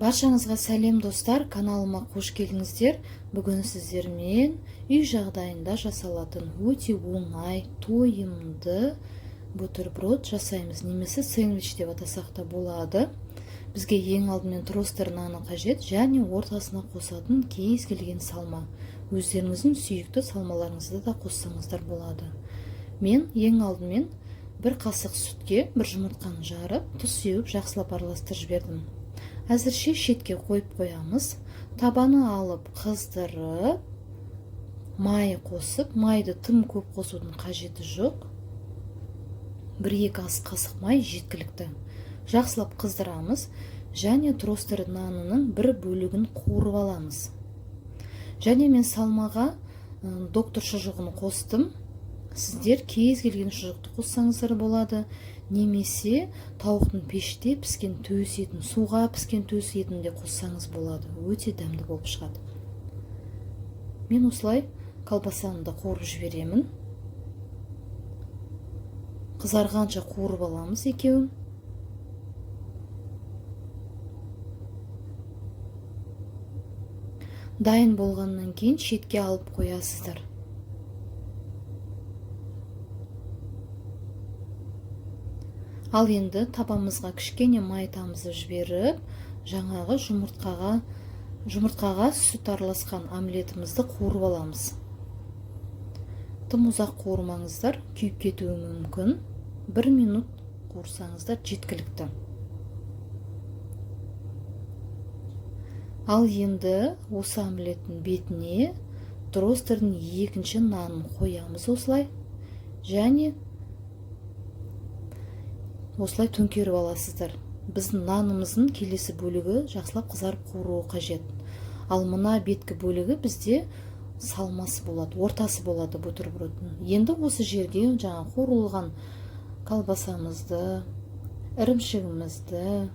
Баршаңызға сәлем достар, каналыма қош келдіңіздер. Бүгін сіздермен үй жағдайында жасалатын өте оңай, тойымды бутерброд жасаймыз. Немесе сэндвич деп атасақ та болады. Бізге ең алдымен тостер наны қажет және ортасына қосатын кез келген салма. Өздеріңіздің сүйікті салмаларыңызды да қоссаңыздар болады. Мен ең алдымен бір қасық сүтке бір жұмыртқаны жарып, тұз сеуіп жақсылап араластырып жібердім. Әзірше шетке қойып қоямыз. Табаны алып қыздырып, май қосып, майды тым көп қосудың қажеті жоқ. 1-2 ас қасық май жеткілікті. Жақсылап қыздырамыз және тостер нанының бір бөлігін қуырып аламыз. Және мен салмаға доктор шұжығын қостым. Сіздер кез келген шұжықты қоссаңыздар болады. Немесе тауықтың пеште піскен төс етін, суға піскен төс етін де қоссаңыз болады. Өте дәмді болып шығады. Мен осылай колбасаны да қуырып жіберемін. Қызарғанша қуырып аламыз екеуін. Дайын болғаннан кейін шетке алып қоясыздар. Ал енді табамызға кішкене май тамызып жіберіп, жаңағы жұмыртқаға сүт араласқан омлетімізді қуырып аламыз. Тым ұзақ қуырмаңыздар, күйіп кетуі мүмкін. 1 минут қуырсаңыздар жеткілікті. Ал енді осы омлеттің бетіне тостердің екінші нанын қоямыз осылай. Және осылай төңкеріп аласыздар. Біздің нанымыздың келесі бөлігі жақсылап қызарып қуыруы қажет. Ал мына беткі бөлігі бізде салмасы болады, ортасы болады бутербродтың. Енді осы жерге жаңа қуырылған колбасамызды, ірімшігімізді,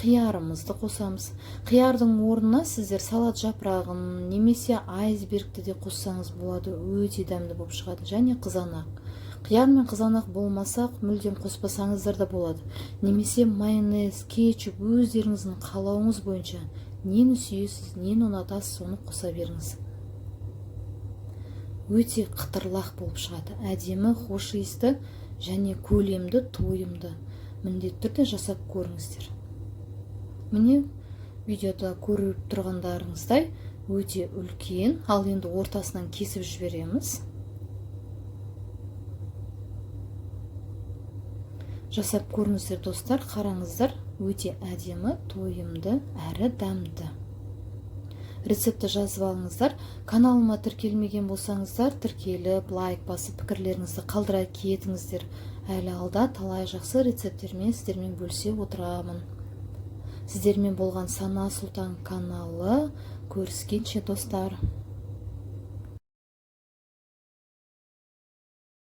қиярымызды қосамыз. Қиярдың орнына сіздер салат жапырағын немесе айсбергті де қоссаңыз болады. Өте дәмді болып шығады. Және қызанақ. Қияр мен қызанақ болмасақ, мүлдем қоспасаңыздар да болады. Немесе майонез, кетчуп, өздеріңіздің қалауыңыз бойынша нені сүйесіз, нені ұнатасыз, соны қоса беріңіз. Өте қытырлақ болып шығады. Әдемі, хош иісті және көлемді, тойымды. Міндетті түрде жасап көріңіздер. Міне видеода көріп тұрғандарыңыздай өте үлкен. Ал енді ортасынан кесіп жібереміз. Жасап көріңіздер достар, қараңыздар, өте әдемі, тойымды, әрі дәмді. Рецепті жазып алыңыздар. Каналыма тіркелмеген болсаңыздар, тіркеліп, лайк басып, пікірлеріңізді қалдыра кетіңіздер. Әлі алда талай жақсы рецепттермен сіздермен бөлісе отырамын. Сіздермен болған Сана Сұлтан каналы. Көріскенше достар.